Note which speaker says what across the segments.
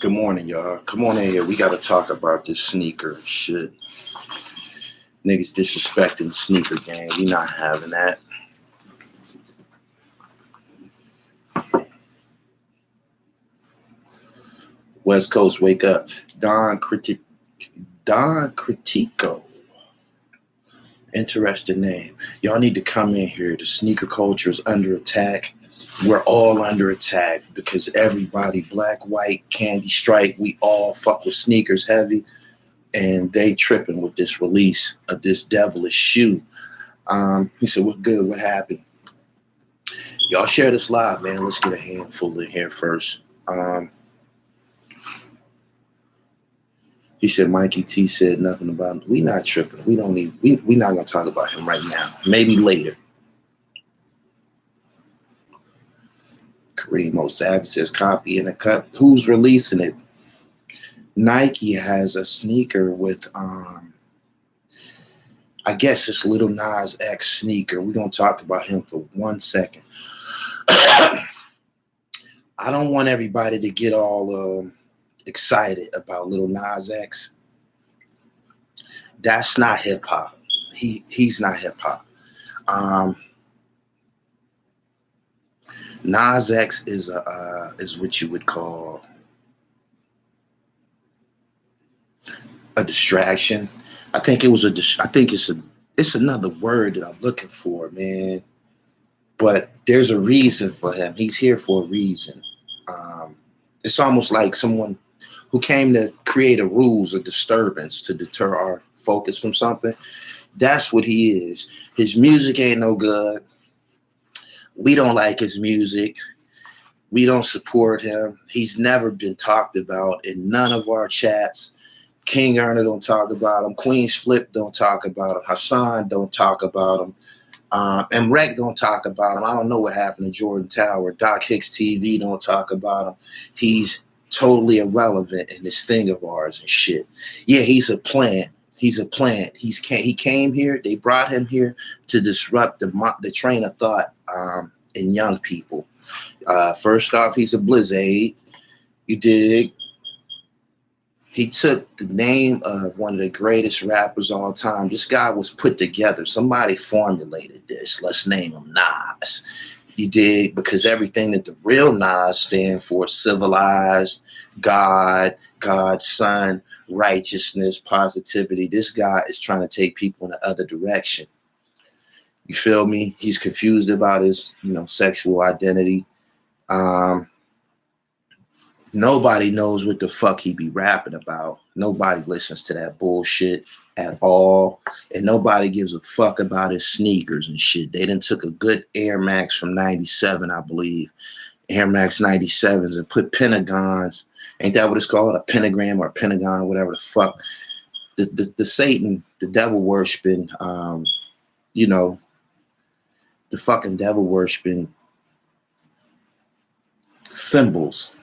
Speaker 1: Good morning, y'all. Come on in here. We got to talk about this sneaker shit. Niggas disrespecting the sneaker game. We not having that. West Coast, wake up. Don Critico. Interesting name. Y'all need to come in here. The sneaker culture is under attack. We're all under attack because everybody, black, white, candy stripe, we all fuck with sneakers heavy. And they tripping with this release of this devilish shoe. He said, what good? What happened? Y'all share this live, man. Let's get a handful in here first. He said, Mikey T said nothing about it. We not tripping. We don't need, we not going to talk about him right now. Maybe later. Kareem Savage says, copy in the cut. Who's releasing it? Nike has a sneaker with, I guess it's Lil Nas X sneaker. We're going to talk about him for 1 second. I don't want everybody to get all excited about Lil Nas X. That's not hip hop. He's not hip hop. Nas X is what you would call a distraction. I think it was it's another word that I'm looking for, man. But there's a reason for him. He's here for a reason. It's almost like someone who came to create a rules of disturbance to deter our focus from something. That's what he is. His music ain't no good. We don't like his music. We don't support him. He's never been talked about in none of our chats. King Erner don't talk about him. Queen's Flip don't talk about him. Hassan don't talk about him. And Rec don't talk about him. I don't know what happened to Jordan Tower. Doc Hicks TV don't talk about him. He's totally irrelevant in this thing of ours and shit. Yeah, he's a plant. He's a plant. He came here. They brought him here to disrupt the train of thought in young people. First off, he's a blizzard. You dig? He took the name of one of the greatest rappers of all time. This guy was put together. Somebody formulated this. Let's name him Nas. You dig? Because everything that the real Nas stand for, civilized, God, God's son, righteousness, positivity. This guy is trying to take people in the other direction. You feel me? He's confused about his, sexual identity. Nobody knows what the fuck he be rapping about. Nobody listens to that bullshit at all. And nobody gives a fuck about his sneakers and shit. They done took a good Air Max from 97, I believe. Air Max 97s and put pentagons. Ain't that what it's called? A pentagram or a pentagon, whatever the fuck. The Satan, the devil worshiping, the fucking devil worshiping symbols.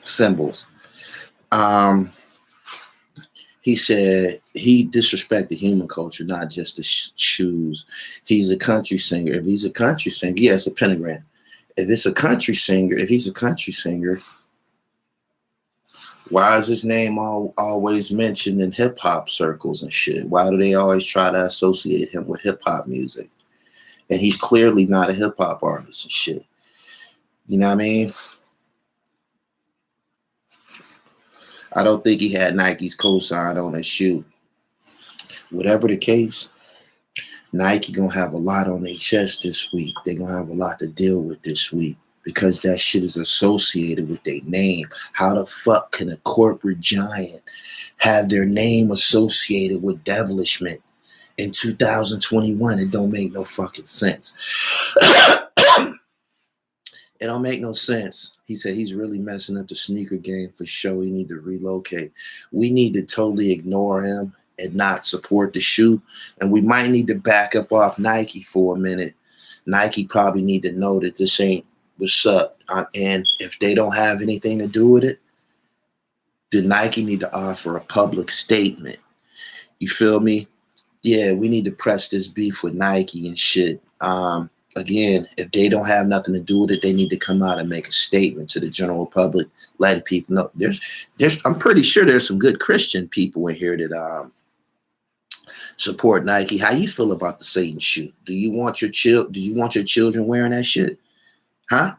Speaker 1: He said he disrespected human culture, not just the shoes. He's a country singer. If he's a country singer, yeah, it's a pentagram. If he's a country singer, why is his name always mentioned in hip hop circles and shit? Why do they always try to associate him with hip hop music? And he's clearly not a hip hop artist and shit. You know what I mean? I don't think he had Nike's cosign on his shoe. Whatever the case, Nike gonna have a lot on their chest this week. They're gonna have a lot to deal with this week because that shit is associated with their name. How the fuck can a corporate giant have their name associated with devilishment in 2021? It don't make no fucking sense. It don't make no sense. He said he's really messing up the sneaker game for sure. We need to relocate. We need to totally ignore him and not support the shoe. And we might need to back up off Nike for a minute. Nike probably need to know that this ain't what's up. And if they don't have anything to do with it, then Nike need to offer a public statement. You feel me? Yeah, we need to press this beef with Nike and shit. Again, if they don't have nothing to do with it, they need to come out and make a statement to the general public, letting people know. I'm pretty sure there's some good Christian people in here that support Nike. How you feel about the Satan shoe? Do you want your children wearing that shit? Huh?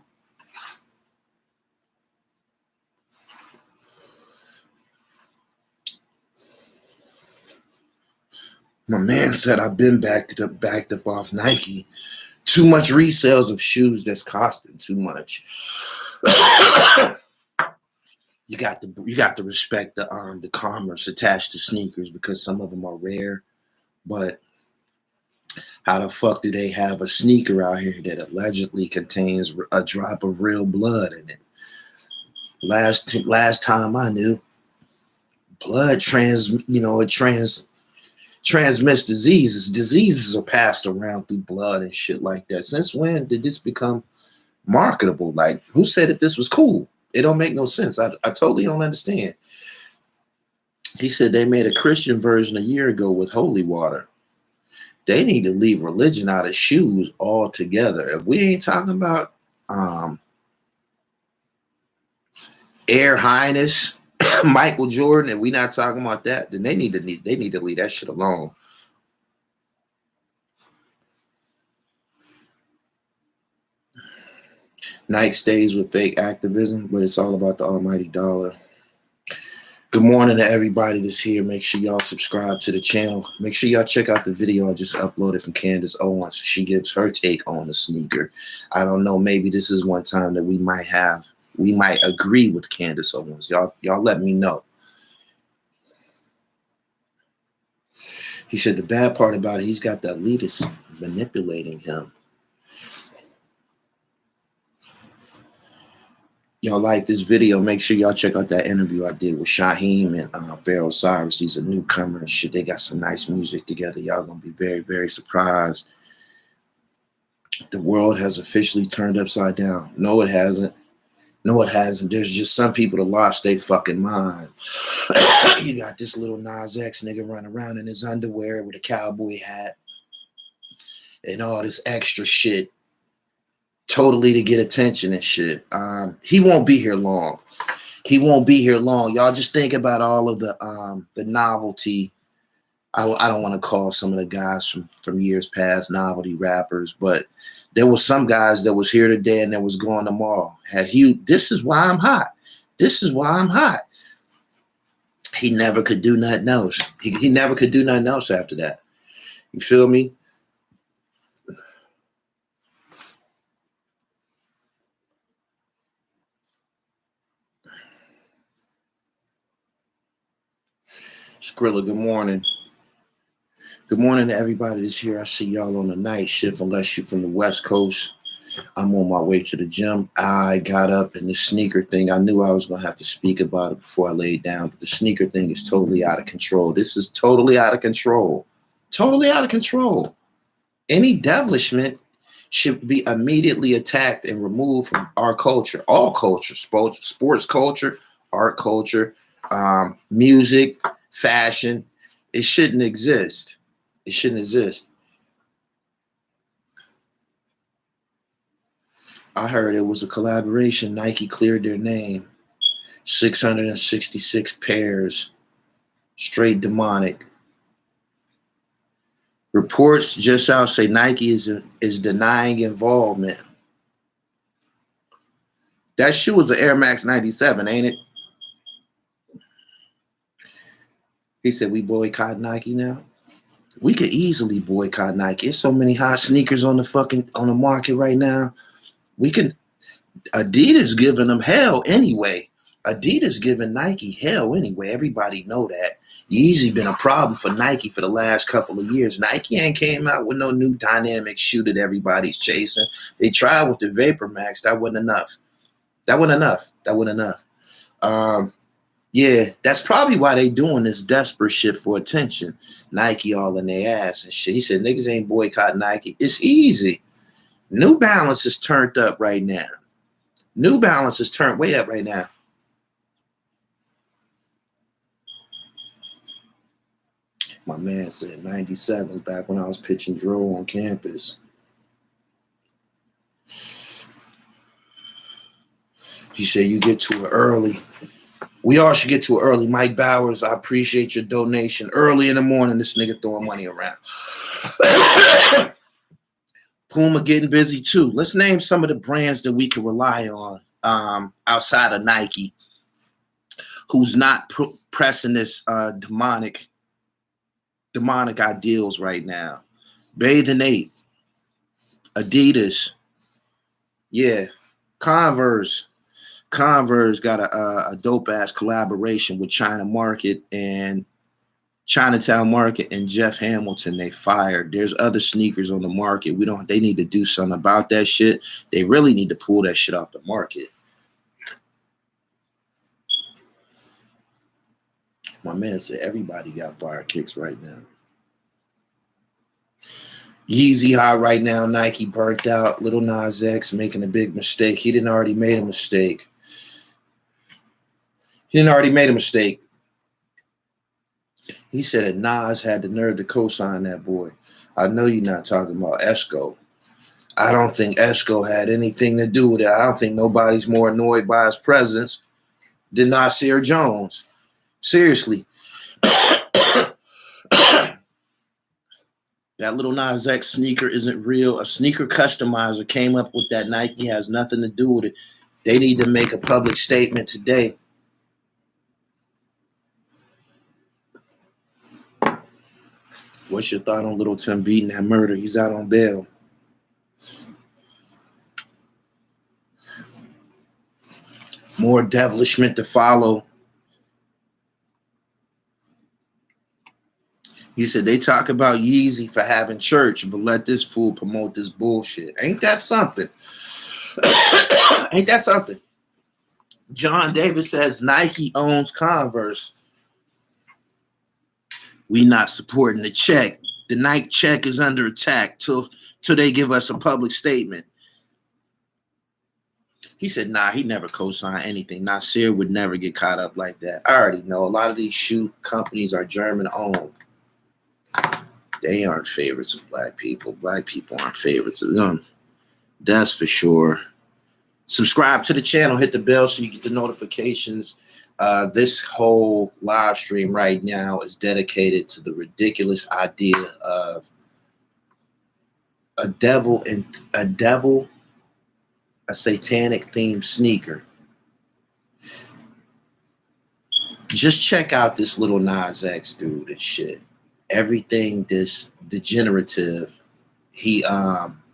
Speaker 1: My man said I've been backed up off Nike. Too much resales of shoes that's costing too much. You got to respect the commerce attached to sneakers, because some of them are rare. But how the fuck do they have a sneaker out here that allegedly contains a drop of real blood in it? Last time I knew, blood transmits diseases. Diseases are passed around through blood and shit like that. Since when did this become marketable? Like, who said that this was cool? It don't make no sense. I totally don't understand. He said they made a Christian version a year ago with holy water. They need to leave religion out of shoes altogether. If we ain't talking about Air Highness, Michael Jordan, and we not talking about that, then they need to leave that shit alone. Nike stays with fake activism, but it's all about the almighty dollar. Good morning to everybody that's here. Make sure y'all subscribe to the channel. Make sure y'all check out the video I just uploaded from Candace Owens. She gives her take on the sneaker. I don't know, maybe this is one time that we might agree with Candace Owens. Y'all let me know. He said the bad part about it, he's got the elitists manipulating him. Y'all like this video, make sure y'all check out that interview I did with Shaheem and Pharaoh Cyrus. He's a newcomer and shit. They got some nice music together. Y'all gonna be very, very surprised. The world has officially turned upside down. No, it hasn't. No, it hasn't. There's just some people that lost their fucking mind. You got this little Nas X nigga running around in his underwear with a cowboy hat and all this extra shit, totally to get attention and shit. He won't be here long. He won't be here long. Y'all just think about all of the novelty. I don't want to call some of the guys from years past novelty rappers, but there was some guys that was here today and that was gone tomorrow. This is why I'm hot. This is why I'm hot. He never could do nothing else. He never could do nothing else after that. You feel me? Skrilla, good morning. Good morning to everybody that's here. I see y'all on the night shift, unless you're from the West Coast. I'm on my way to the gym. I got up, and the sneaker thing, I knew I was going to have to speak about it before I laid down, but the sneaker thing is totally out of control. This is totally out of control. Totally out of control. Any devilishment should be immediately attacked and removed from our culture. All culture, sports culture, art culture, music, fashion. It shouldn't exist. It shouldn't exist. I heard it was a collaboration. Nike cleared their name. 666 pairs. Straight demonic. Reports just out say Nike is denying involvement. That shoe was an Air Max 97, ain't it? He said we boycott Nike now. We could easily boycott Nike. There's so many hot sneakers on the market right now. We can. Adidas giving them hell anyway. Adidas giving Nike hell anyway. Everybody know that. Yeezy been a problem for Nike for the last couple of years. Nike ain't came out with no new dynamic shoe that everybody's chasing. They tried with the Vapor Max. That wasn't enough. That wasn't enough. That wasn't enough. Yeah, that's probably why they doing this desperate shit for attention. Nike all in their ass and shit. He said niggas ain't boycott Nike. It's easy. New Balance is turned up right now. New Balance is turned way up right now. My man said 97 back when I was pitching drill on campus. He said you get to it early. We all should get to it early. Mike Bowers, I appreciate your donation. Early in the morning, this nigga throwing money around. Puma getting busy too. Let's name some of the brands that we can rely on outside of Nike, who's not pressing this demonic ideals right now. Bathing Ape, Adidas, yeah, Converse. Converse got a dope ass collaboration with China Market and Chinatown Market and Jeff Hamilton. They fired. There's other sneakers on the market. They need to do something about that shit. They really need to pull that shit off the market. My man said everybody got fire kicks right now. Yeezy high right now. Nike burnt out. Lil Nas X making a big mistake. He didn't already made a mistake. He said that Nas had the nerve to co-sign that boy. I know you're not talking about Esco. I don't think Esco had anything to do with it. I don't think nobody's more annoyed by his presence than Nasir Jones. Seriously. That Lil Nas X sneaker isn't real. A sneaker customizer came up with that. Nike has nothing to do with it. They need to make a public statement today. What's your thought on Little Tim beating that murder? He's out on bail. More devilishment to follow. He said they talk about Yeezy for having church, but let this fool promote this bullshit. Ain't that something? Ain't that something? John Davis says Nike owns Converse. We not supporting the check. The Nike check is under attack till they give us a public statement. He said, nah, he never co-signed anything. Nasir would never get caught up like that. I already know. A lot of these shoe companies are German-owned. They aren't favorites of black people. Black people aren't favorites of them. That's for sure. Subscribe to the channel. Hit the bell so you get the notifications. This whole live stream right now is dedicated to the ridiculous idea of a satanic themed sneaker. Just check out this Lil Nas X dude and shit. Everything this degenerative, he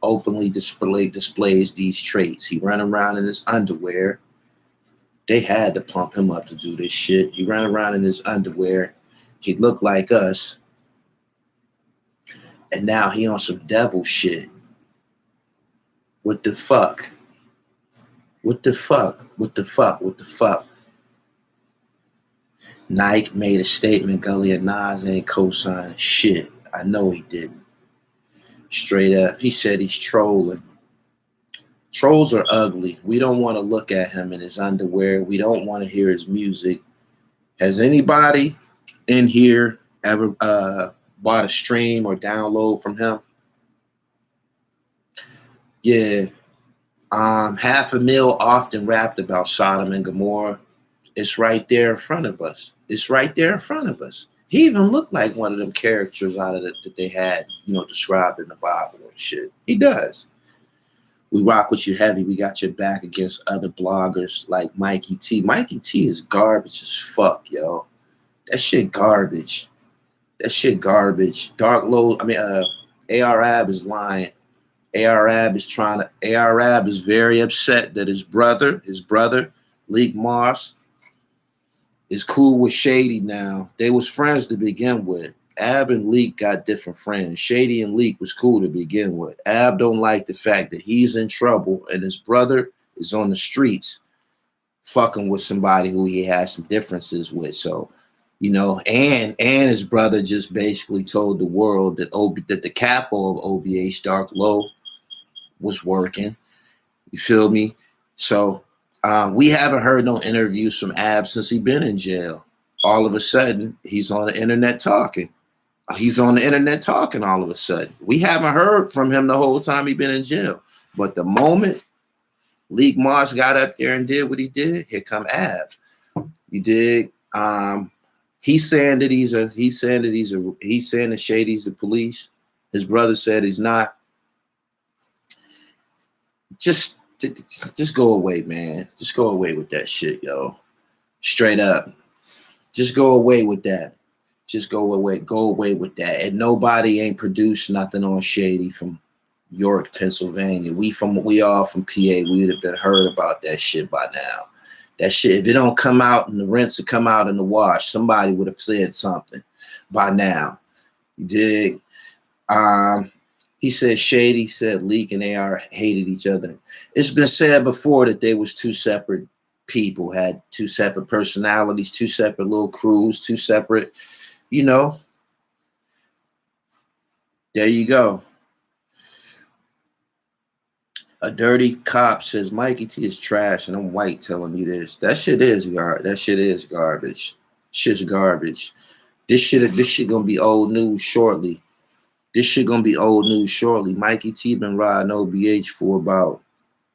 Speaker 1: openly displays these traits. He run around in his underwear. They had to pump him up to do this shit. He ran around in his underwear. He looked like us. And now he on some devil shit. What the fuck? What the fuck? What the fuck? What the fuck? Nike made a statement, Gully and Nas ain't co-signing shit. I know he didn't. Straight up. He said he's trolling. Trolls are ugly. We don't want to look at him in his underwear. We don't want to hear his music. Has anybody in here ever bought a stream or download from him? Yeah. 500,000 often rapped about Sodom and Gomorrah. It's right there in front of us. It's right there in front of us. He even looked like one of them characters out of it that they had, described in the Bible and shit. He does. We rock with you heavy. We got your back against other bloggers like Mikey T. Mikey T is garbage as fuck, yo. That shit garbage. That shit garbage. Arab is lying. Arab is very upset that his brother, Leek Moss, is cool with Shady now. They was friends to begin with. Ab and Leek got different friends. Shady and Leek was cool to begin with. Ab don't like the fact that he's in trouble and his brother is on the streets fucking with somebody who he has some differences with. So, and his brother just basically told the world that the capo of OBA Stark Low was working. You feel me? So we haven't heard no interviews from Ab since he been in jail. All of a sudden, he's on the internet talking. All of a sudden. We haven't heard from him the whole time he been in jail. But the moment Leak Moss got up there and did what he did, here come Ab. You dig? He's saying that he's saying that Shady's the police. His brother said he's not. Just go away, man. Just go away with that shit, yo. Straight up. Just go away with that. Just go away with that. And nobody ain't produced nothing on Shady from York, Pennsylvania. We all from PA. We would have been heard about that shit by now. That shit, if it don't come out and the rents would come out in the wash, somebody would have said something by now. You dig? He said Shady said Leak and AR hated each other. It's been said before that they was two separate people, had two separate personalities, two separate little crews, two separate, you know. There you go. A dirty cop says Mikey T is trash, and I'm white telling you this. That shit is garbage. That shit is garbage. Shit's garbage. This shit gonna be old news shortly. This shit gonna be old news shortly. Mikey T been riding OBH for about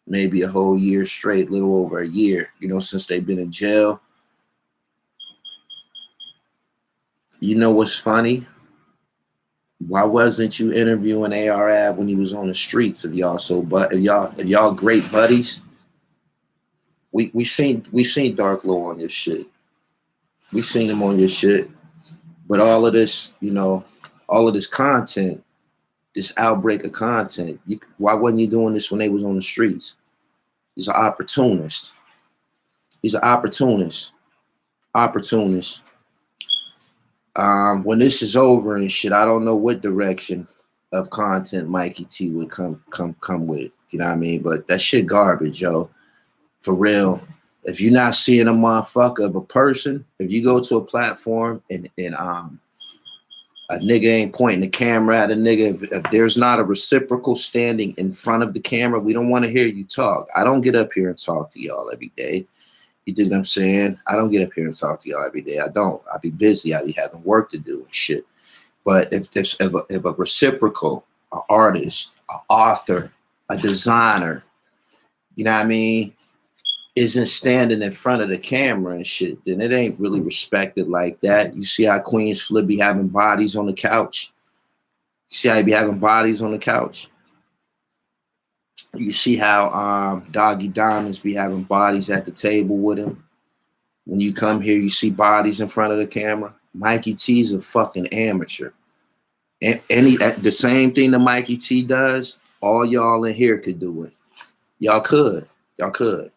Speaker 1: maybe a whole year straight, little over a year, you know, since they've been in jail. You know what's funny? Why wasn't you interviewing AR Ab when he was on the streets? If y'all great buddies, we seen Dark Low on your shit. We seen him on your shit. But all of this, you know, all of this content, this outbreak of content, why wasn't you doing this when they was on the streets? He's an opportunist. He's an opportunist. Opportunist. When this is over and shit, I don't know what direction of content Mikey T would come with. You know what I mean? But that shit garbage, yo. For real. If you're not seeing a motherfucker of a person, if you go to a platform and a nigga ain't pointing the camera at a nigga, if there's not a reciprocal standing in front of the camera, we don't want to hear you talk. I don't get up here and talk to y'all every day. You dig what I'm saying? I don't get up here and talk to y'all every day. I don't. I be busy. I be having work to do and shit. But if a reciprocal, an artist, an author, a designer, you know what I mean, isn't standing in front of the camera and shit, then it ain't really respected like that. You see how Queen's Flip be having bodies on the couch? You see how he be having bodies on the couch? You see how Doggy Diamonds be having bodies at the table with him? When you come here, you see bodies in front of the camera. Mikey T's a fucking amateur. And the same thing that Mikey T does, all y'all in here could do it. Y'all could. Y'all could.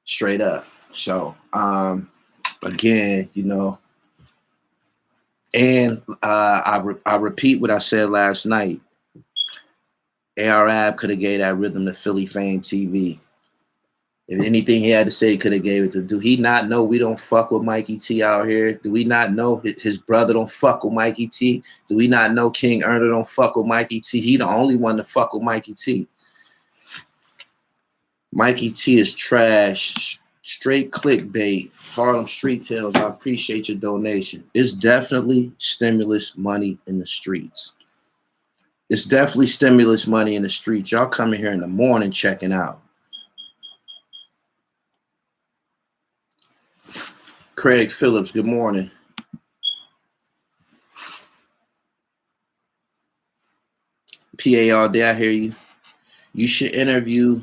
Speaker 1: Straight up. So, again, you know, and I repeat what I said last night. AR Ab could have gave that rhythm to Philly Fame TV. If anything he had to say, he could have gave it to. Do he not know we don't fuck with Mikey T out here? Do we not know his brother don't fuck with Mikey T? Do we not know King Erner don't fuck with Mikey T? He the only one to fuck with Mikey T. Mikey T is trash. Straight clickbait. Harlem Street Tales. I appreciate your donation. It's definitely stimulus money in the streets. It's definitely stimulus money in the streets. Y'all coming here in the morning checking out. Craig Phillips, good morning. PA all day, I hear you. You should interview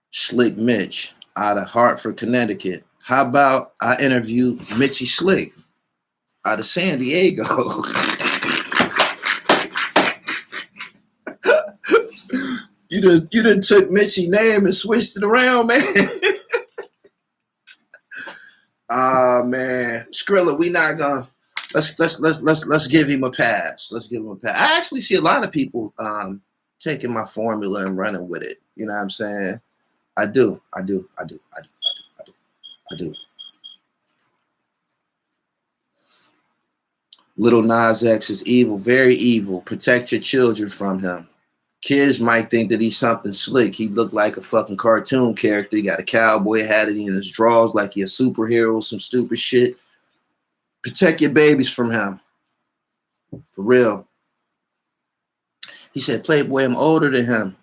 Speaker 1: Slick Mitch out of Hartford, Connecticut. How about I interview Mitchie Slick out of San Diego? You done took Mitchie's name and switched it around, man. Man, Skrilla, we not gonna let's give him a pass. Let's give him a pass. I actually see a lot of people taking my formula and running with it. You know what I'm saying? I do. Little Nas X is evil, very evil. Protect your children from him. Kids might think that he's something slick. He looked like a fucking cartoon character. He got a cowboy hat in his drawers like he a superhero, some stupid shit. Protect your babies from him. For real. He said, Playboy, I'm older than him.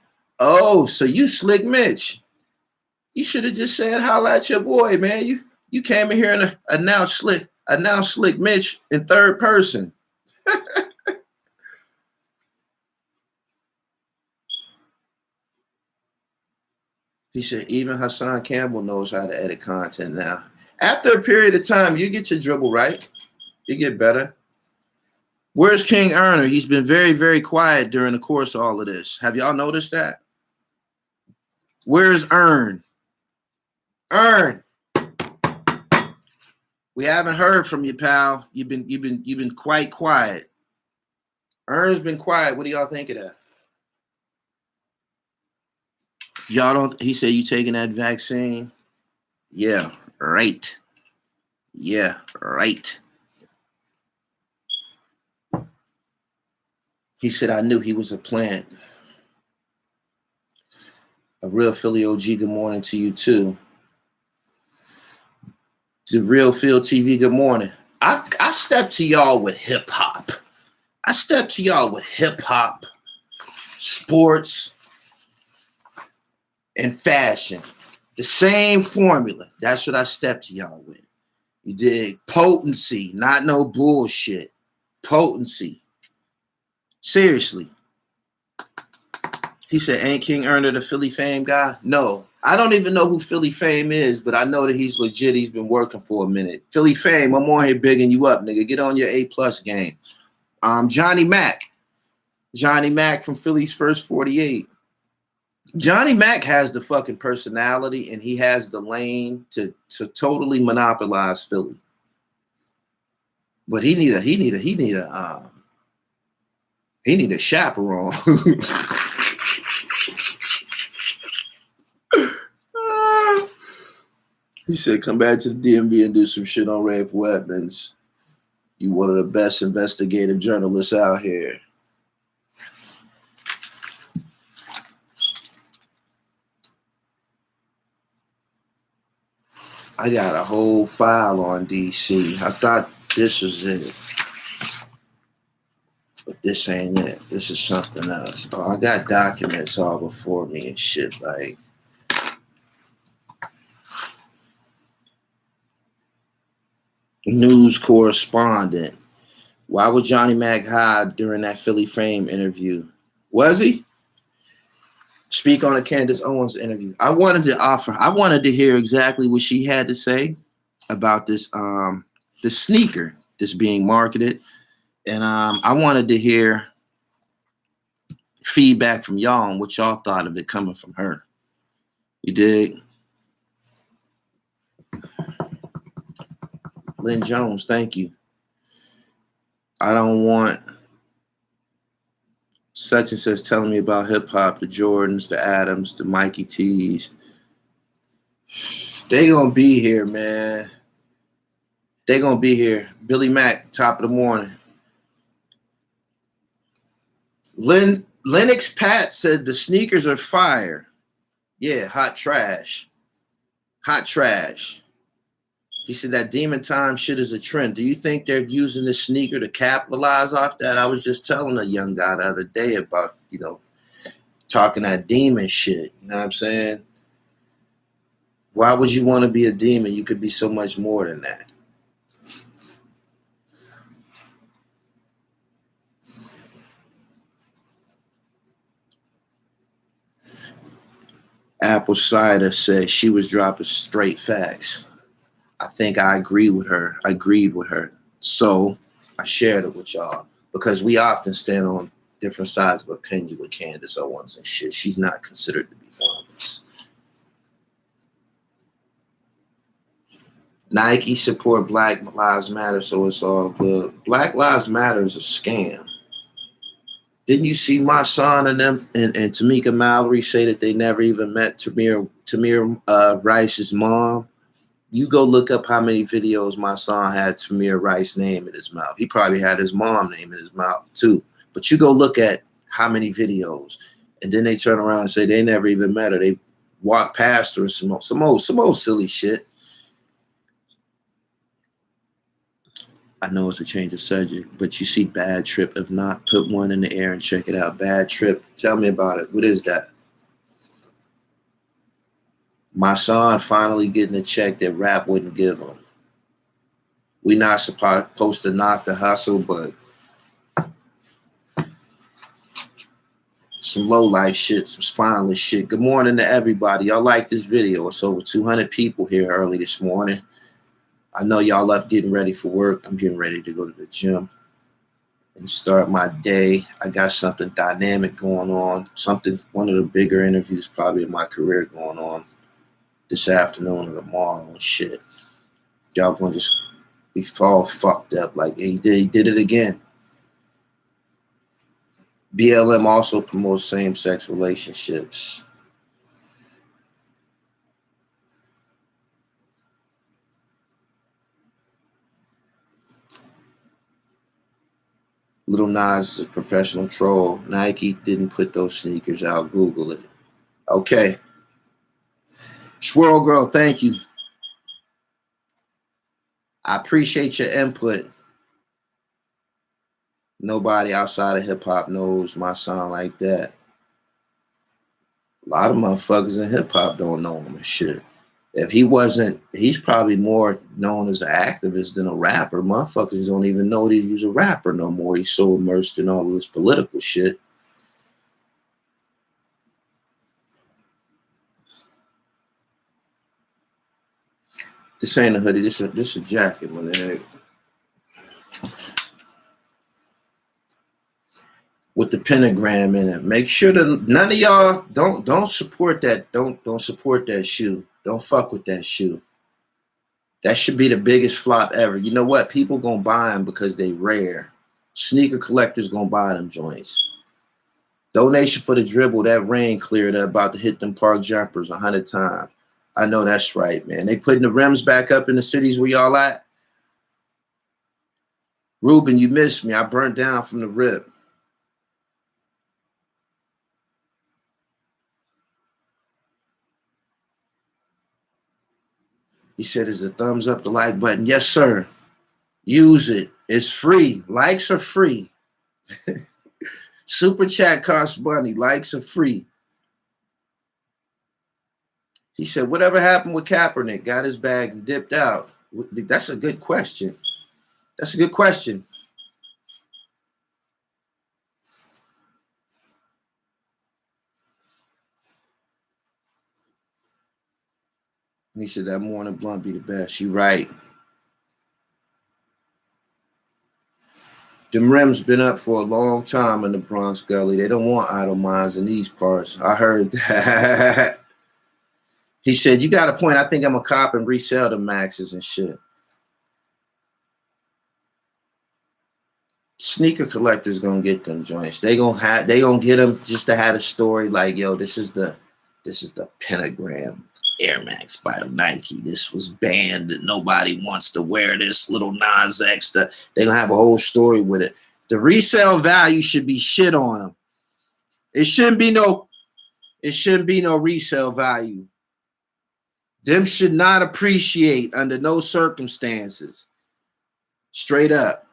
Speaker 1: Oh, so you Slick Mitch. You should have just said holla at your boy, man. You came in here and announced Slick Mitch in third person. He said, even Hassan Campbell knows how to edit content now. After a period of time, you get your dribble right. You get better. Where's King Erner? He's been very, very quiet during the course of all of this. Have y'all noticed that? Where's Ern? Ern. We haven't heard from you, pal. You've been quite quiet. Ern's been quiet. What do y'all think of that? Y'all don't. He said you taking that vaccine? Yeah, right. Yeah, right. He said I knew he was a plant. A real Philly OG. Good morning to you too. The Real Field TV. Good morning. I stepped to y'all with hip hop. I stepped to y'all with hip hop, sports, and fashion. The same formula. That's what I stepped to y'all with. You dig? Potency, not no bullshit. Potency. Seriously. He said, ain't King Erner the Philly Fame guy? No. I don't even know who Philly Fame is, but I know that he's legit. He's been working for a minute. Philly Fame, I'm on here bigging you up, nigga. Get on your A+ game. Johnny Mac. Johnny Mac from Philly's First 48. Johnny Mac has the fucking personality and he has the lane to totally monopolize Philly. But he need a chaperone. He said, come back to the DMV and do some shit on Rafe Weapons. You one of the best investigative journalists out here. I got a whole file on DC. I thought this was it. But this ain't it. This is something else. Oh, I got documents all before me and shit like. News correspondent. Why would Johnny Mac hide during that Philly Fame interview? Was he? Speak on the Candace Owens interview. I wanted to hear exactly what she had to say about this sneaker that's being marketed. And I wanted to hear feedback from y'all on what y'all thought of it coming from her. You dig? Lynn Jones, thank you. I don't want such and such telling me about hip hop, the Jordans, the Adams, the Mikey T's. They gonna be here, man. They gonna be here. Billy Mack, top of the morning. Lennox Pat said the sneakers are fire. Yeah, hot trash. Hot trash. He said that Demon Time shit is a trend. Do you think they're using this sneaker to capitalize off that? I was just telling a young guy the other day about, talking that demon shit. You know what I'm saying? Why would you want to be a demon? You could be so much more than that. Apple Cider says she was dropping straight facts. I think I agreed with her. So I shared it with y'all because we often stand on different sides of opinion with Candace Owens and shit. She's not considered to be one of us. Nike support Black Lives Matter, so it's all good. Black Lives Matter is a scam. Didn't you see my son and them and Tamika Mallory say that they never even met Tamir Rice's mom? You go look up how many videos my son had Tamir Rice's name in his mouth. He probably had his mom's name in his mouth too. But you go look at how many videos, and then they turn around and say they never even met her. They walk past her and some old silly shit. I know it's a change of subject, but you see Bad Trip. If not, put one in the air and check it out. Bad Trip. Tell me about it. What is that? My son finally getting a check that rap wouldn't give him. We not supposed to knock the hustle, but some low life shit, some spineless shit. Good morning to everybody. Y'all like this video? It's over 200 people here early this morning. I know y'all up getting ready for work. I'm getting ready to go to the gym and start my day. I got something dynamic going on. One of the bigger interviews probably in my career going on this afternoon or tomorrow and shit. Y'all gonna just be all fucked up like he did it again. BLM also promotes same-sex relationships. Little Nas is a professional troll. Nike didn't put those sneakers out. Google it. Okay. Swirl Girl, thank you. I appreciate your input. Nobody outside of hip-hop knows my sound like that. A lot of motherfuckers in hip-hop don't know him and shit. If he wasn't, he's probably more known as an activist than a rapper. Motherfuckers don't even know that he's a rapper no more. He's so immersed in all of this political shit. This ain't a hoodie. This a jacket, my nigga. With the pentagram in it. Make sure that none of y'all don't support that. Don't support that shoe. Don't fuck with that shoe. That should be the biggest flop ever. You know what? People gonna buy them because they rare. Sneaker collectors gonna buy them joints. Donation for the dribble. That rain cleared up. About to hit them park jumpers 100 times. I know that's right, man. They putting the rims back up in the cities where y'all at. Ruben, you missed me. I burnt down from the rip. He said, is a thumbs up the like button? Yes, sir. Use it. It's free. Likes are free. Super chat costs money. Likes are free. He said, whatever happened with Kaepernick? Got his bag and dipped out. That's a good question. That's a good question. And he said, that morning blunt be the best. You right. Them rims been up for a long time in the Bronx Gully. They don't want idle minds in these parts. I heard that. He said, you got a point. I think I'm a cop and resell the Maxes and shit. Sneaker collectors gonna get them joints. They gonna get them just to have a story like, yo, this is the pentagram Air Max by Nike. This was banned and nobody wants to wear this. Little Nas X. They gonna have a whole story with it. The resale value should be shit on them. It shouldn't be no resale value. Them should not appreciate under no circumstances. Straight up.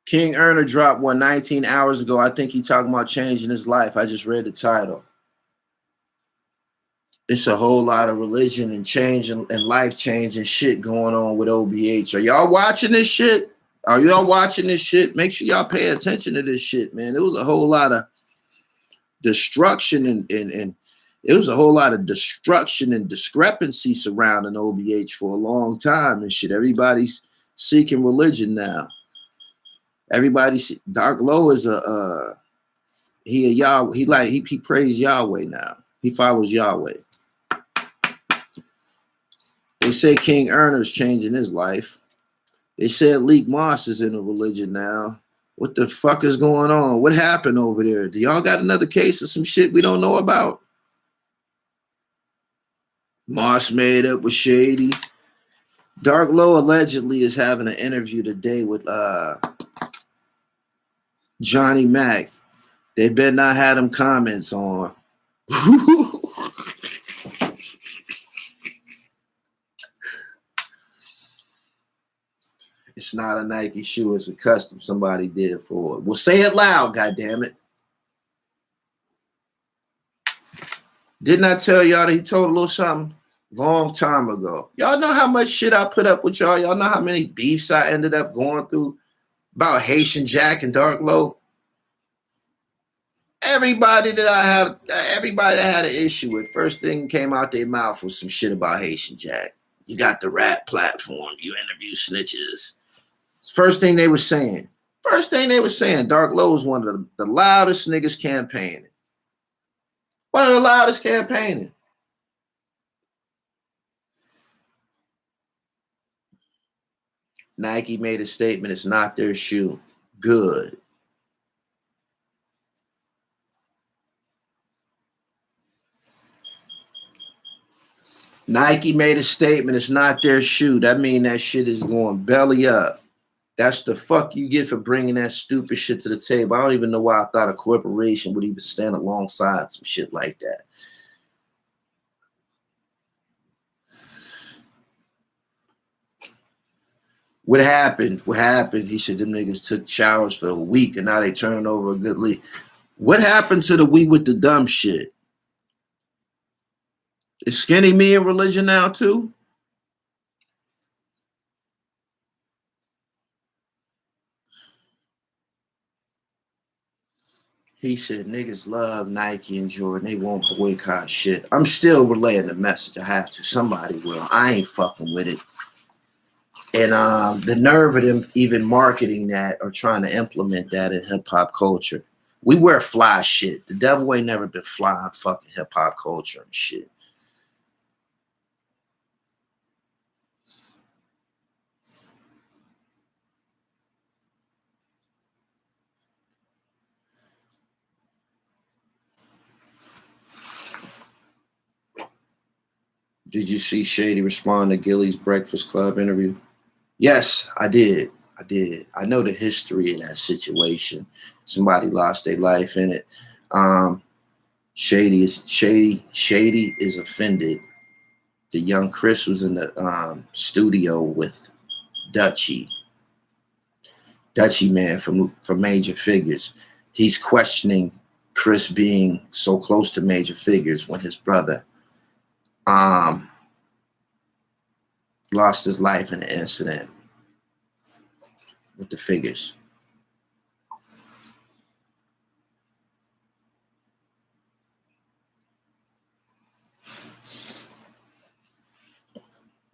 Speaker 1: King Erner dropped one 19 hours ago. I think he talking about changing his life. I just read the title. It's a whole lot of religion and change and life changing shit going on with OBH. Are y'all watching this shit? Are y'all watching this shit? Make sure y'all pay attention to this shit, man. There was a whole lot of destruction and it was a whole lot of destruction and discrepancy surrounding OBH for a long time and shit. Everybody's seeking religion now. Dark Low is he prays Yahweh now. He follows Yahweh. They say King Erner's changing his life. They said Leek Moss is in a religion now. What the fuck is going on? What happened over there? Do y'all got another case of some shit we don't know about? Moss made up with Shady. Dark Low allegedly is having an interview today with Johnny Mac. They better not have them comments on. It's not a Nike shoe. It's a custom somebody did for it. Well, say it loud, goddammit. Didn't I tell y'all that he told a little something long time ago? Y'all know how much shit I put up with y'all? Y'all know how many beefs I ended up going through about Haitian Jack and Dark Low? Everybody that had an issue with, first thing came out their mouth was some shit about Haitian Jack. You got the rap platform. You interview snitches. First thing they were saying. Dark Low was one of the loudest niggas campaigning. One of the loudest campaigning. Nike made a statement. It's not their shoe. Good. Nike made a statement. It's not their shoe. That means that shit is going belly up. That's the fuck you get for bringing that stupid shit to the table. I don't even know why I thought a corporation would even stand alongside some shit like that. What happened? He said them niggas took showers for a week and now they turning over a good lead. What happened to the we with the dumb shit? Is skinny me in religion now too? He said niggas love Nike and Jordan. They won't boycott shit. I'm still relaying the message. I have to. Somebody will. I ain't fucking with it. And the nerve of them even marketing that or trying to implement that in hip hop culture. We wear fly shit. The devil ain't never been flying fucking hip hop culture and shit. Did you see Shady respond to Gilly's Breakfast Club interview? Yes, I did. I know the history of that situation. Somebody lost their life in it. Shady is offended. The young Chris was in the studio with Dutchy man from Major Figures. He's questioning Chris being so close to Major Figures when his brother lost his life in an incident with the Figures.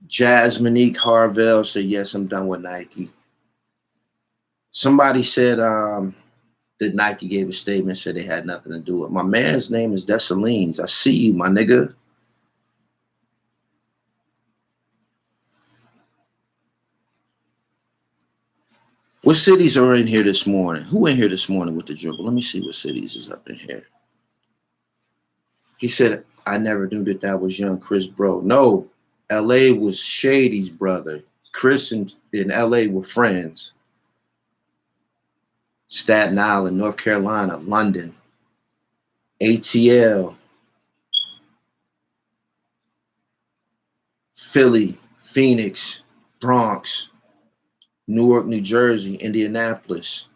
Speaker 1: Jasminique Harvell said, yes, I'm done with Nike. Somebody said that Nike gave a statement, said they had nothing to do with it. My man's name is Dessalines. I see you, my nigga. What cities are in here this morning? Who in here this morning with the dribble? Let me see what cities is up in here. He said, I never knew that was young Chris Bro. No, LA was Shady's brother. Chris and in LA were friends. Staten Island, North Carolina, London, ATL, Philly, Phoenix, Bronx, Newark, New Jersey, Indianapolis,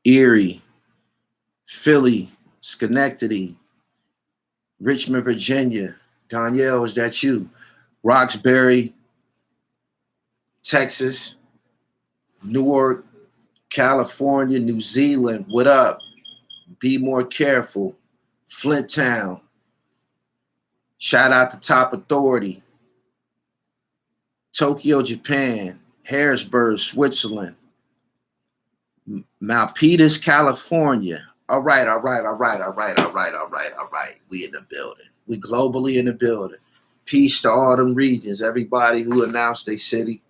Speaker 1: Erie, Philly, Schenectady, Richmond, Virginia. Danielle, is that you? Roxbury, Texas, Newark, California, New Zealand. What up? Be more careful. Flint Town. Shout out to Top Authority. Tokyo, Japan. Harrisburg, Switzerland. Milpitas, California. All right. We in the building. We globally in the building. Peace to all them regions. Everybody who announced their city.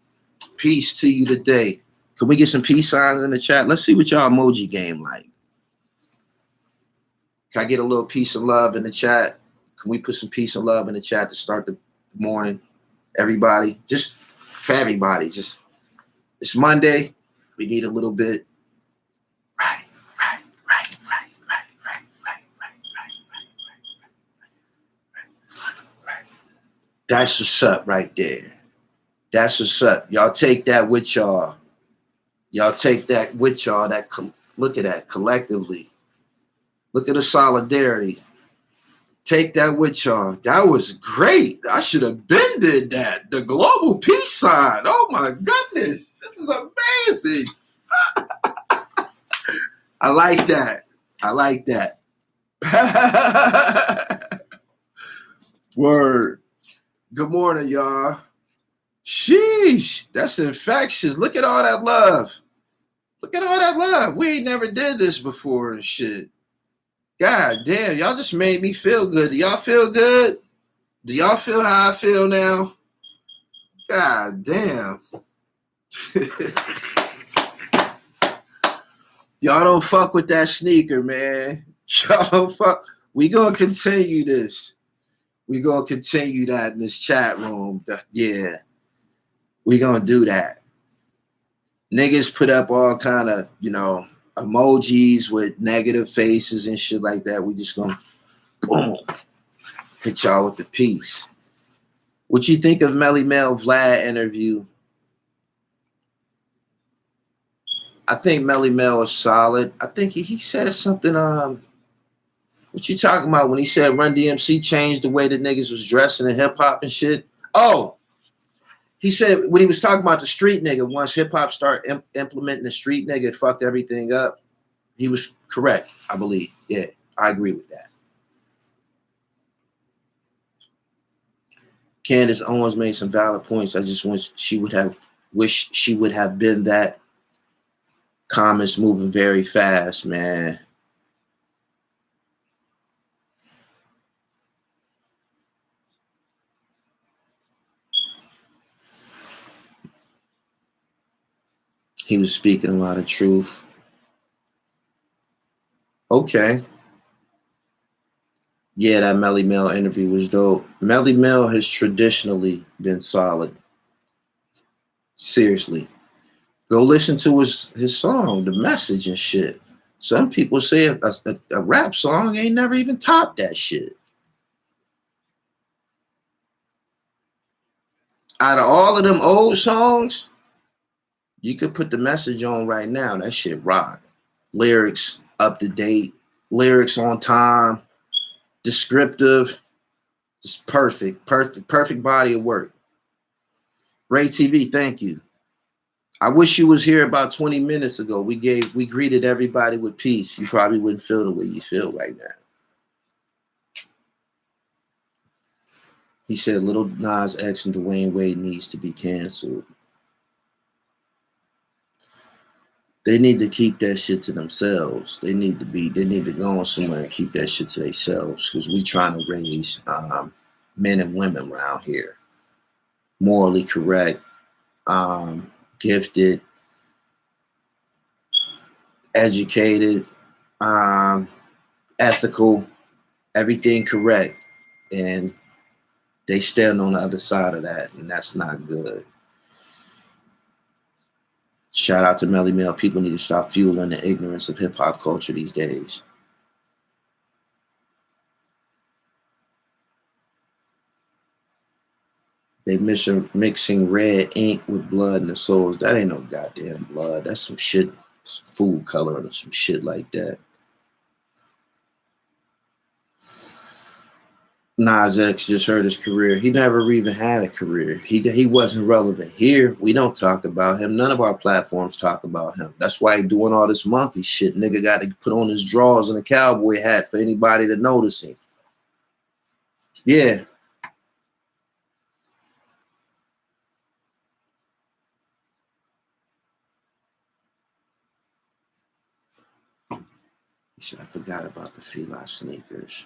Speaker 1: Peace to you today. Can we get some peace signs in the chat? Let's see what y'all emoji game like. Can I get a little peace and love in the chat? Can we put some peace and love in the chat to start the morning? Everybody, just for everybody, just it's Monday. We need a little bit. Right. That's what's up right there. That's what's up. Y'all take that with y'all. Y'all take that with y'all. Look at that collectively. Look at the solidarity. Take that with y'all. That was great. I should have been did that. The global peace sign. Oh my goodness. This is amazing. I like that. I like that. Word. Good morning, y'all. Sheesh. That's infectious. Look at all that love. Look at all that love. We ain't never did this before and shit. God damn, y'all just made me feel good. Do y'all feel good? Do y'all feel how I feel now? God damn. Y'all don't fuck with that sneaker, man. Y'all don't fuck. We gonna continue this. We gonna continue that in this chat room. Yeah. We gonna do that. Niggas put up all kind of, emojis with negative faces and shit like that. We just gonna boom, hit y'all with the peace. What you think of Melly Mel Vlad interview? I think Melly Mel is solid. I think he said something. What you talking about when he said Run DMC changed the way the niggas was dressing in hip hop and shit? Oh, he said when he was talking about the street nigga, once hip hop started implementing the street nigga, it fucked everything up. He was correct, I believe. Yeah, I agree with that. Candace Owens made some valid points. I just wish she would have been that. Comments moving very fast, man. He was speaking a lot of truth. Okay. Yeah, that Melly Mel interview was dope. Melly Mel has traditionally been solid. Seriously. Go listen to his song, The Message and shit. Some people say a rap song ain't never even topped that shit. Out of all of them old songs, you could put The Message on right now. That shit rock. Lyrics up to date. Lyrics on time. Descriptive. Just perfect body of work. Ray TV, thank you. I wish you was here about 20 minutes ago. We greeted everybody with peace. You probably wouldn't feel the way you feel right now. He said Lil Nas X and Dwayne Wade needs to be canceled. They need to keep that shit to themselves. They need to go on somewhere and keep that shit to themselves, because we trying to raise men and women around here. Morally correct, gifted, educated, ethical, everything correct. And they stand on the other side of that, and that's not good. Shout out to Melly Mel. People need to stop fueling the ignorance of hip-hop culture these days. They mixing red ink with blood in the souls. That ain't no goddamn blood. That's some shit, some food coloring or some shit like that. Nas X just heard his career. He never even had a career. He wasn't relevant. Here, we don't talk about him. None of our platforms talk about him. That's why he doing all this monkey shit. Nigga got to put on his drawers and a cowboy hat for anybody to notice him. Yeah. He said, I forgot about the Fila sneakers.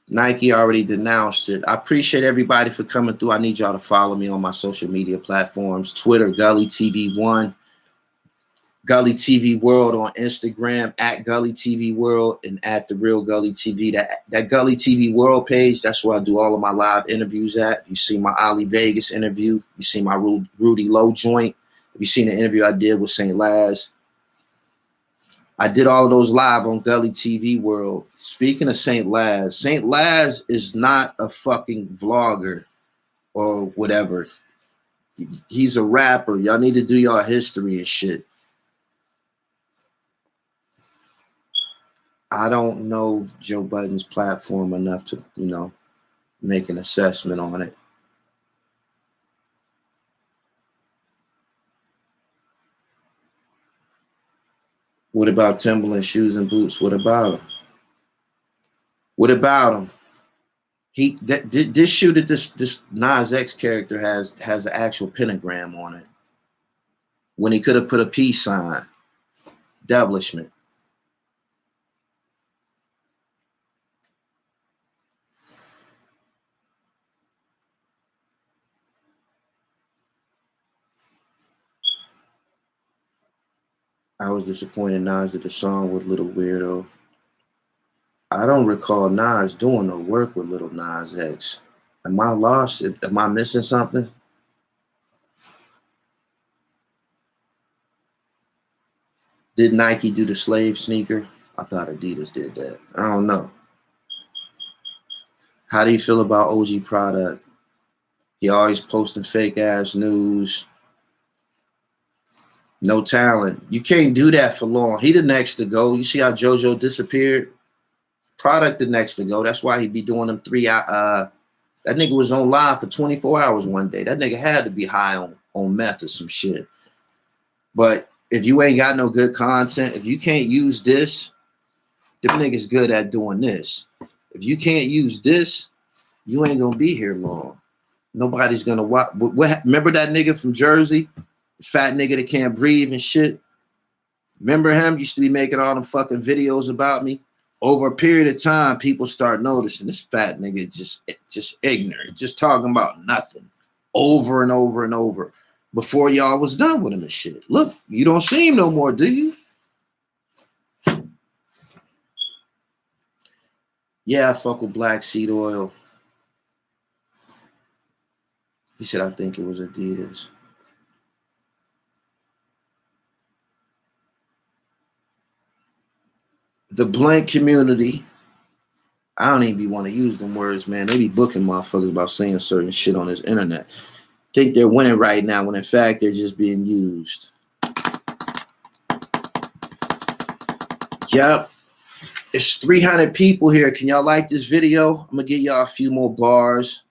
Speaker 1: Nike already denounced it. I appreciate everybody for coming through. I need y'all to follow me on my social media platforms. Twitter, Gully TV1. Gully TV World on Instagram, at Gully TV World, and at The Real Gully TV. That Gully TV World page, that's where I do all of my live interviews at. You see my Ali Vegas interview. You see my Rudy Lowe joint Have you seen the interview I did with St. Laz? I did all of those live on Gully TV World. Speaking of St. Laz is not a fucking vlogger or whatever. He's a rapper. Y'all need to do y'all history and shit. I don't know Joe Budden's platform enough to, you know, make an assessment on it. What about Timberland shoes and boots? What about him? What about him? This shoe that this Nas X character has an actual pentagram on it. When he could have put a peace sign. Devilishment. I was disappointed Nas did the song with Little Weirdo. I don't recall Nas doing no work with Little Nas X. Am I lost? Am I missing something? Did Nike do the slave sneaker? I thought Adidas did that. I don't know. How do you feel about OG Product? He always posting fake ass news. No talent. You can't do that for long. He the next to go. You see how JoJo disappeared? Product the next to go. That's why he be doing them 3 hours. That nigga was on live for 24 hours one day. That nigga had to be high on meth or some shit. But if you ain't got no good content, if you can't use this, them niggas good at doing this. If you can't use this, you ain't gonna be here long. Nobody's gonna watch. Remember that nigga from Jersey? The fat nigga that can't breathe and shit? Remember him? Used to be making all them fucking videos about me. Over a period of time, people start noticing this fat nigga just ignorant, just talking about nothing over and over and over before y'all was done with him and shit. Look, you don't see him no more, do you? Yeah, I fuck with black seed oil. He said, I think it was Adidas. The blank community. I don't even want to use them words, man. They be booking motherfuckers about saying certain shit on this internet. Think they're winning right now when in fact they're just being used. Yep. It's 300 people here. Can y'all like this video? I'm gonna give y'all a few more bars.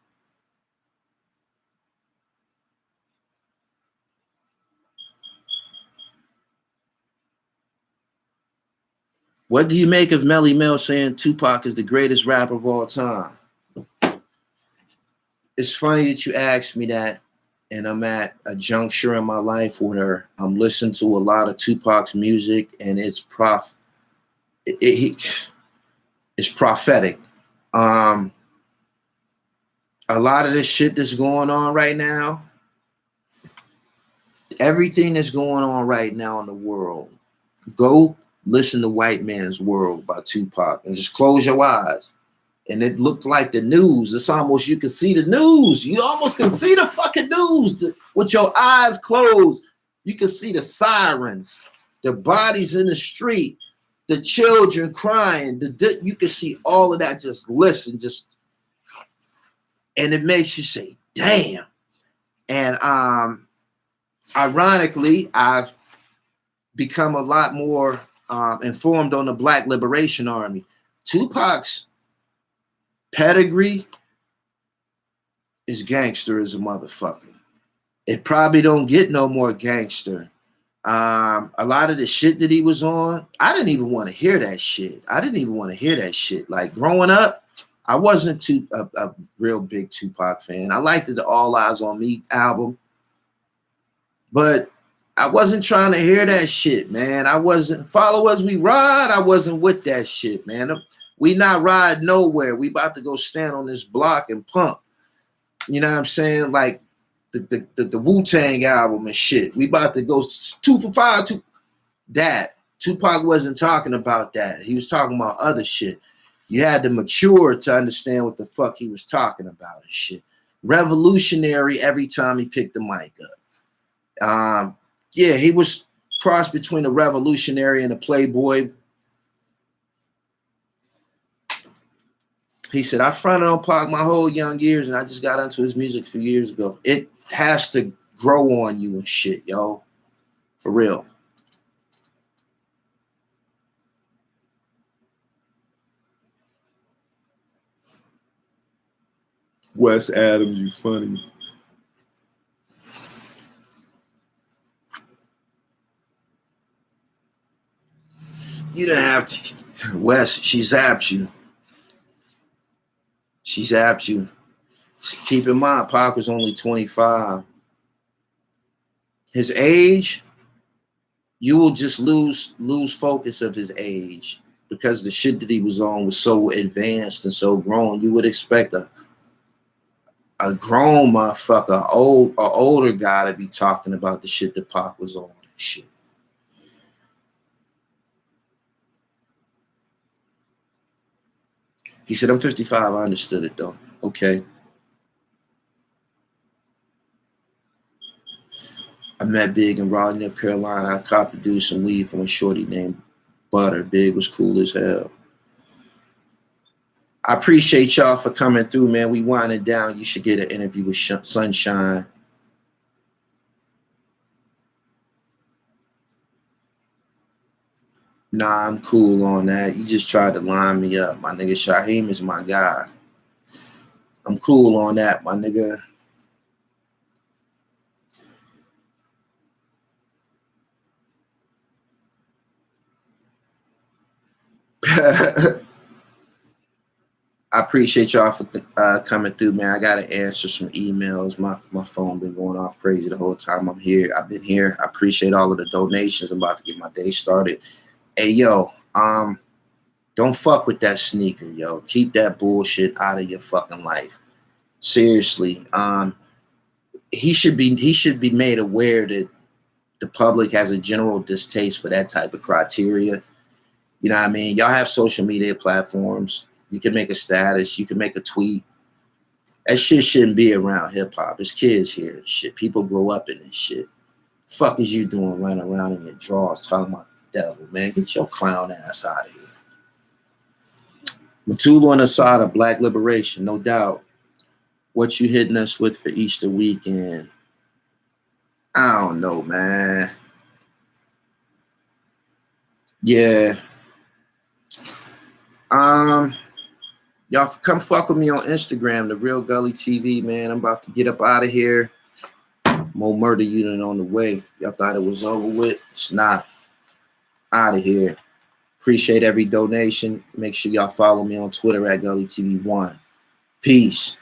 Speaker 1: What do you make of Melly Mel saying Tupac is the greatest rapper of all time? It's funny that you asked me that, and I'm at a juncture in my life where I'm listening to a lot of Tupac's music, and it's prophetic. A lot of this shit that's going on right now, everything that's going on right now in the world, go listen to White Man's World by Tupac and just close your eyes. And it looked like the news. It's almost, you can see the news. You almost can see the fucking news with your eyes closed. You can see the sirens, the bodies in the street, the children crying. You can see all of that. Just listen, and it makes you say, damn. And ironically, I've become a lot more informed on the Black Liberation Army. Tupac's pedigree is gangster as a motherfucker. It probably don't get no more gangster. A lot of the shit that he was on, I didn't even want to hear that shit. Like growing up, I wasn't a real big Tupac fan. I liked the All Eyes on Me album, but I wasn't trying to hear that shit, man. I wasn't Follow As We Ride. I wasn't with that shit, man. We not ride nowhere. We about to go stand on this block and pump. You know what I'm saying? Like the Wu-Tang album and shit. We about to go 2 for 5. That. Tupac wasn't talking about that. He was talking about other shit. You had to mature to understand what the fuck he was talking about and shit. Revolutionary every time he picked the mic up. Yeah, he was crossed between a revolutionary and a playboy. He said, I fronted on Pac my whole young years, and I just got into his music a few years ago. It has to grow on you and shit, yo. For real. Wes Adams, you funny. You didn't have to. Wes, she zapped you. She zapped you. Keep in mind, Pac was only 25. His age, you will just lose focus of his age because the shit that he was on was so advanced and so grown. You would expect a grown motherfucker, an older guy to be talking about the shit that Pac was on and shit. He said, I'm 55. I understood it though. Okay. I met Big in Raleigh, North Carolina. I co-produced some weed from a shorty named Butter. Big was cool as hell. I appreciate y'all for coming through, man. We winding down. You should get an interview with Sunshine. Nah, I'm cool on that. You just tried to line me up. My nigga Shaheem is my guy. I'm cool on that, my nigga. I appreciate y'all for coming through, man. I gotta answer some emails. My phone been going off crazy the whole time I'm here. I've been here. I appreciate all of the donations. I'm about to get my day started. Hey, yo, don't fuck with that sneaker, yo. Keep that bullshit out of your fucking life. Seriously. He should be made aware that the public has a general distaste for that type of criteria. You know what I mean? Y'all have social media platforms. You can make a status. You can make a tweet. That shit shouldn't be around hip hop. It's kids here and shit. People grow up in this shit. Fuck is you doing running around in your drawers talking about the devil, man? Get your clown ass out of here. Matula on the side of Black Liberation, no doubt. What you hitting us with for Easter weekend? I don't know, man. Yeah. Y'all come fuck with me on Instagram, The Real Gully TV, man. I'm about to get up out of here. More murder unit on the way. Y'all thought it was over with? It's not. Out of here. Appreciate every donation. Make sure y'all follow me on Twitter at GullyTV1. Peace.